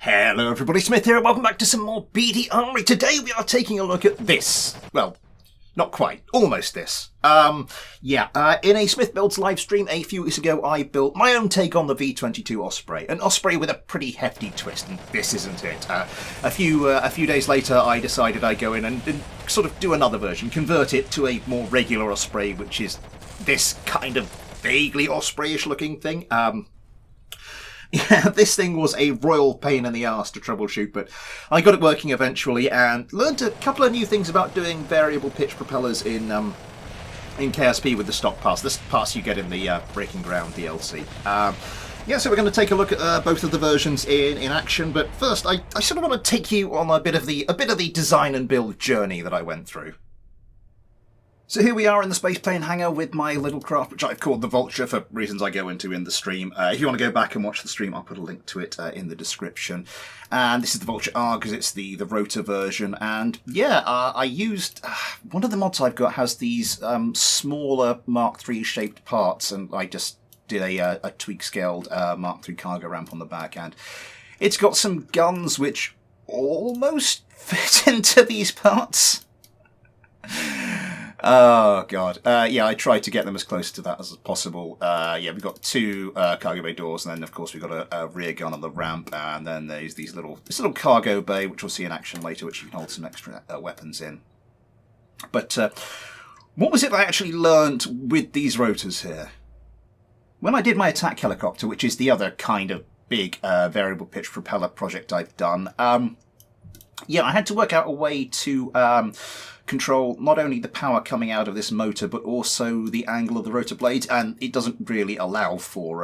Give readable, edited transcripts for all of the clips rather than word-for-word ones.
Hello everybody, Smith here and welcome back to some more BD Armory. Today we are taking a look at this. Well, not quite, almost this. In a Smith Builds live stream a few weeks ago I built my own take on the V-22 Osprey. An Osprey with a pretty hefty twist, and this isn't it. A few days later I decided I'd go in and sort of do another version, convert it to a more regular Osprey, which is this kind of vaguely Osprey-ish looking thing. Yeah, this thing was a royal pain in the arse to troubleshoot, but I got it working eventually and learned a couple of new things about doing variable pitch propellers in KSP with the stock parts. This parts you get in the Breaking Ground DLC. So we're going to take a look at both of the versions in action, but first I sort of want to take you on a bit of the design and build journey that I went through. So here we are in the spaceplane hangar with my little craft, which I've called the Vulture for reasons I go into in the stream. If you want to go back and watch the stream, I'll put a link to it in the description. And this is the Vulture R because it's the rotor version. And yeah, I used... one of the mods I've got has these smaller Mark III shaped parts, and I just did a tweak-scaled Mark III cargo ramp on the back. And it's got some guns which almost fit into these parts. Oh, God. I tried to get them as close to that as possible. We've got two cargo bay doors, and then, of course, we've got a rear gun on the ramp, and then there's this little cargo bay, which we'll see in action later, which you can hold some extra weapons in. But what was it I actually learned with these rotors here? When I did my attack helicopter, which is the other kind of big variable pitch propeller project I've done, I had to work out a way to control not only the power coming out of this motor, but also the angle of the rotor blades, and it doesn't really allow for,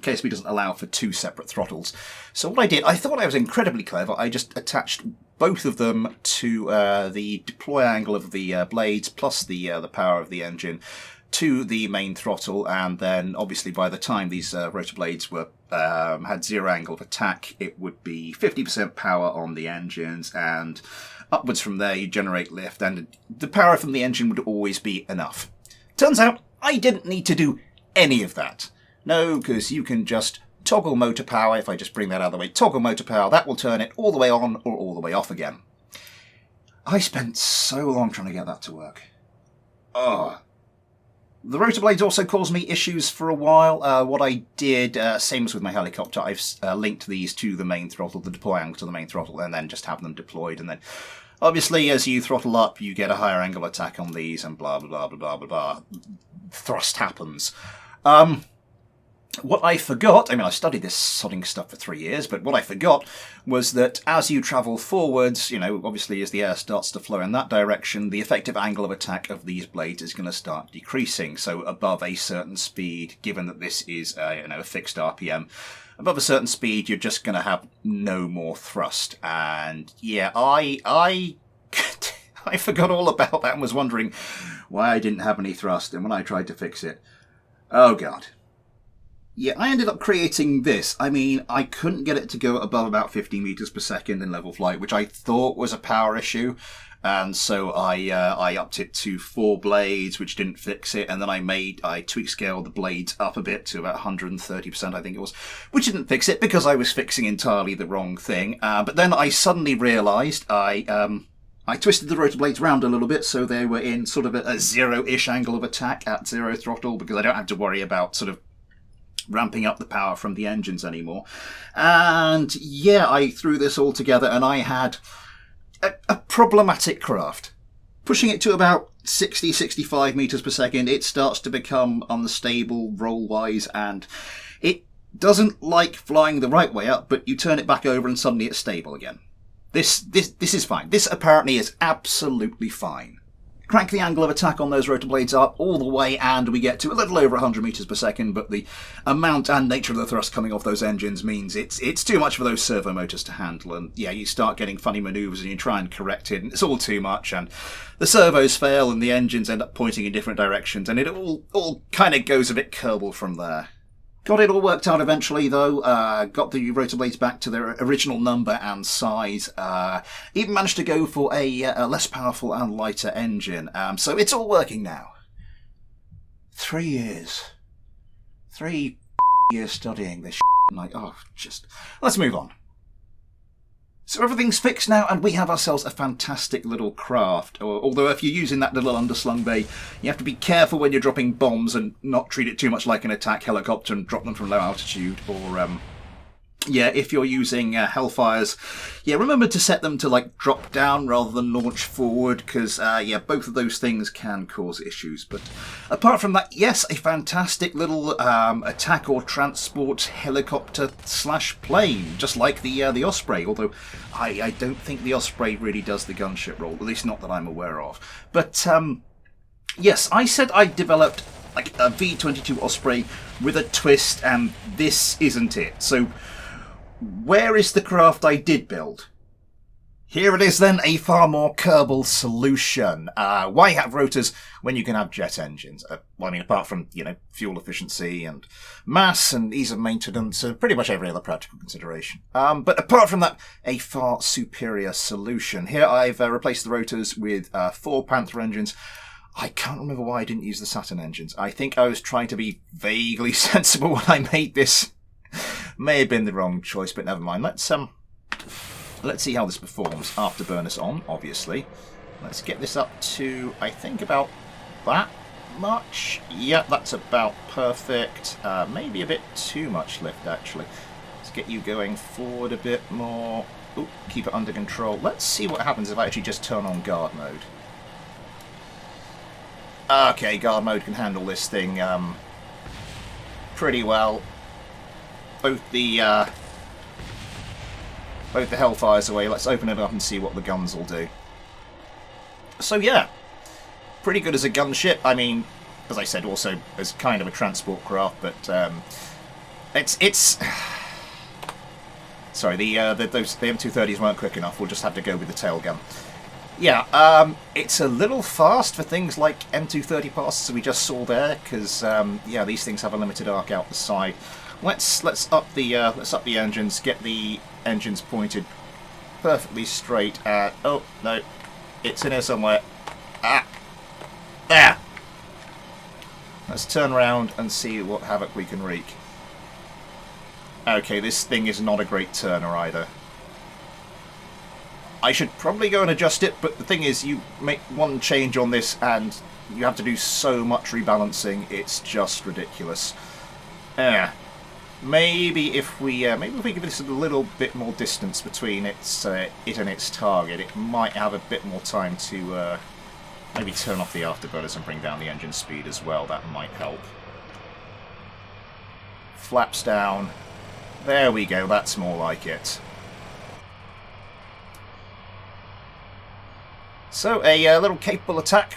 KSP doesn't allow for two separate throttles. So what I did, I thought I was incredibly clever, I just attached both of them to the deploy angle of the blades, plus the power of the engine, to the main throttle, and then obviously by the time these rotor blades were had zero angle of attack, it would be 50% power on the engines, and upwards from there you generate lift, and the power from the engine would always be enough. Turns out I didn't need to do any of that. No, because you can just toggle motor power. If I just bring that out of the way, toggle motor power, that will turn it all the way on or all the way off again. I spent so long trying to get that to work. The rotor blades also caused me issues for a while. What I did, same as with my helicopter, I've linked these to the main throttle, the deploy angle to the main throttle, and then just have them deployed. And then, obviously, as you throttle up, you get a higher angle attack on these, and blah, blah, blah, blah, blah, blah. Thrust happens. What I forgot, I studied this sodding stuff for 3 years, but what I forgot was that as you travel forwards, obviously as the air starts to flow in that direction, the effective angle of attack of these blades is going to start decreasing. So above a certain speed, given that this is a fixed RPM, above a certain speed, you're just going to have no more thrust. And yeah, I forgot all about that and was wondering why I didn't have any thrust. And when I tried to fix it, oh God. Yeah, I ended up creating this. I couldn't get it to go above about 50 meters per second in level flight, which I thought was a power issue. And so I upped it to 4 blades, which didn't fix it. And then I tweak scaled the blades up a bit to about 130%, I think it was, which didn't fix it because I was fixing entirely the wrong thing. But then I suddenly realized I twisted the rotor blades around a little bit so they were in sort of a zero-ish angle of attack at zero throttle, because I don't have to worry about sort of ramping up the power from the engines anymore. And yeah, I threw this all together and I had a problematic craft. Pushing it to about 60-65 meters per second, it starts to become unstable roll-wise, and it doesn't like flying the right way up, but you turn it back over and suddenly it's stable again. This is fine. This apparently is absolutely fine. Crank the angle of attack on those rotor blades up all the way, and we get to a little over 100 meters per second, but the amount and nature of the thrust coming off those engines means it's too much for those servo motors to handle, and yeah, you start getting funny maneuvers and you try and correct it, and it's all too much, and the servos fail and the engines end up pointing in different directions, and it all kind of goes a bit Kerbal from there. Got it all worked out eventually, though. Got the rotor blades back to their original number and size. Even managed to go for a less powerful and lighter engine. So it's all working now. 3 years. 3 years studying this shit. Let's move on. So everything's fixed now, and we have ourselves a fantastic little craft. Although if you're using that little underslung bay, you have to be careful when you're dropping bombs and not treat it too much like an attack helicopter and drop them from low altitude. Or, yeah, if you're using Hellfires, yeah, remember to set them to, like, drop down rather than launch forward, because, yeah, both of those things can cause issues. But apart from that, yes, a fantastic little attack or transport helicopter / plane, just like the Osprey, although I don't think the Osprey really does the gunship role, at least not that I'm aware of. But, yes, I said I developed, like, a V-22 Osprey with a twist, and this isn't it. So where is the craft I did build? Here it is then, a far more Kerbal solution. Why have rotors when you can have jet engines? Well, I mean, apart from, you know, fuel efficiency and mass and ease of maintenance and pretty much every other practical consideration. But apart from that, a far superior solution. Here I've replaced the rotors with 4 Panther engines. I can't remember why I didn't use the Saturn engines. I think I was trying to be vaguely sensible when I made this. May have been the wrong choice, but never mind. Let's see how this performs. Afterburners on, obviously. Let's get this up to, I think, about that much. Yeah, that's about perfect. Maybe a bit too much lift, actually. Let's get you going forward a bit more. Ooh, keep it under control. Let's see what happens if I actually just turn on guard mode. Okay, guard mode can handle this thing pretty well. Both the Hellfires away. Let's open it up and see what the guns will do. So yeah, pretty good as a gunship. I mean, as I said, also as kind of a transport craft, but it's sorry, the M230s weren't quick enough. We'll just have to go with the tail gun. Yeah, it's a little fast for things like M230 passes we just saw there, because yeah, these things have a limited arc out the side. Let's up the engines. Get the engines pointed perfectly straight at. Oh no, it's in here somewhere. Ah, there. Let's turn around and see what havoc we can wreak. Okay, this thing is not a great turner either. I should probably go and adjust it, but the thing is, you make one change on this and you have to do so much rebalancing. It's just ridiculous. Maybe if we give this a little bit more distance between it and its target, it might have a bit more time to maybe turn off the afterburners and bring down the engine speed as well. That might help. Flaps down. There we go. That's more like it. So a little capable attack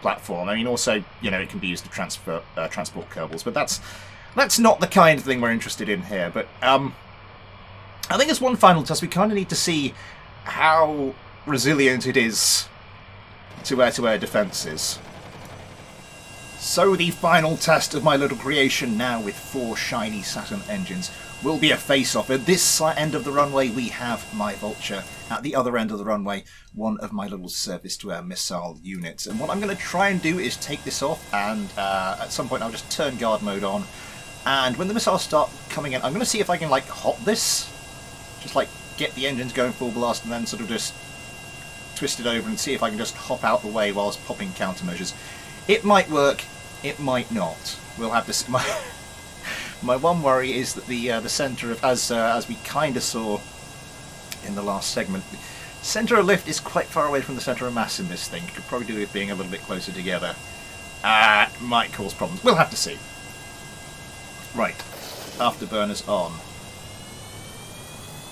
platform. I mean, also, you know, it can be used to transport Kerbals, but that's not the kind of thing we're interested in here. But I think as one final test, we kind of need to see how resilient it is to air-to-air defences. So the final test of my little creation, now with 4 shiny Saturn engines, will be a face-off. At this end of the runway, we have my Vulture. At the other end of the runway, one of my little surface-to-air missile units. And what I'm going to try and do is take this off, and at some point I'll just turn guard mode on. And when the missiles start coming in, I'm going to see if I can, like, hop this. Just, like, get the engines going full blast and then sort of just twist it over and see if I can just hop out the way whilst popping countermeasures. It might work, it might not. We'll have to see. My one worry is that the centre of, as we kind of saw in the last segment, the centre of lift is quite far away from the centre of mass in this thing. Could probably do with being a little bit closer together. Might cause problems. We'll have to see. Right, afterburners on.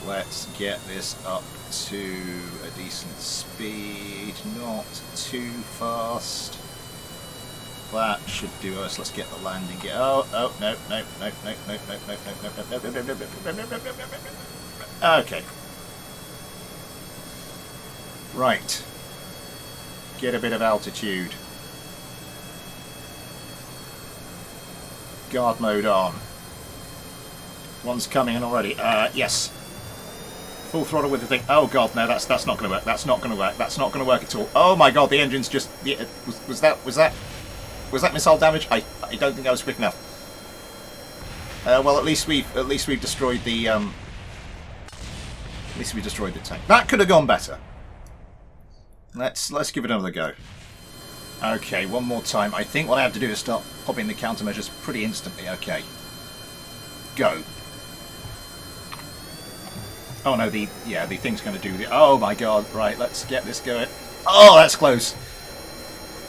Let's get this up to a decent speed, not too fast. That should do us. Let's get the landing gear. Oh, no. Okay. Right. Get a bit of altitude. Guard mode on. One's coming in already. Yes. Full throttle with the thing. Oh god, no, that's not going to work. That's not going to work. That's not going to work at all. Oh my god, the engine's just. Yeah, was that missile damage? I don't think I was quick enough. Well, at least we've destroyed the At least we destroyed the tank. That could have gone better. Let's give it another go. Okay, one more time. I think what I have to do is start popping the countermeasures pretty instantly. Okay. Go. Oh no, the thing's going to do the... Oh my god, right, let's get this going. Oh, that's close.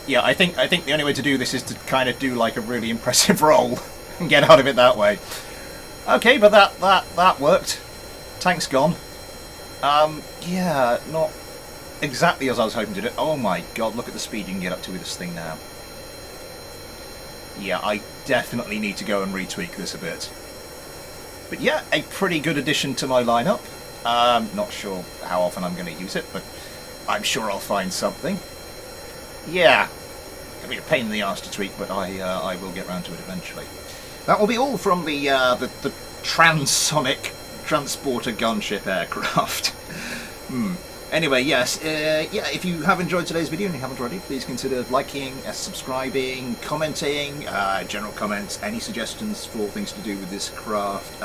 Yeah, I think the only way to do this is to kind of do like a really impressive roll and get out of it that way. Okay, but that worked. Tank's gone. Yeah, not exactly as I was hoping to do. Oh my god, look at the speed you can get up to with this thing now. Yeah, I definitely need to go and retweak this a bit. But yeah, a pretty good addition to my lineup. Not sure how often I'm going to use it, but I'm sure I'll find something. Yeah, it'll be a pain in the arse to tweak, but I will get round to it eventually. That will be all from the transonic transporter gunship aircraft. Anyway, yes, yeah, if you have enjoyed today's video and you haven't already, please consider liking, subscribing, commenting, general comments, any suggestions for things to do with this craft.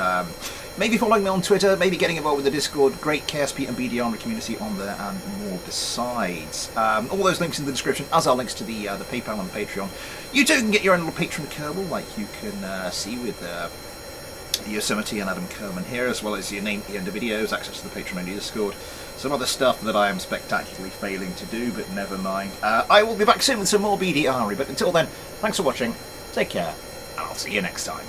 Maybe following me on Twitter, maybe getting involved with the Discord, great KSP and BD Armory community on there, and more besides. All those links in the description, as are links to the PayPal and Patreon. You too can get your own little Patreon Kerbal, like you can see with Yosemite and Adam Kerman here, as well as your name at the end of videos, access to the Patreon-only Discord, some other stuff that I am spectacularly failing to do, but never mind. I will be back soon with some more BD Armory, but until then, thanks for watching, take care, and I'll see you next time.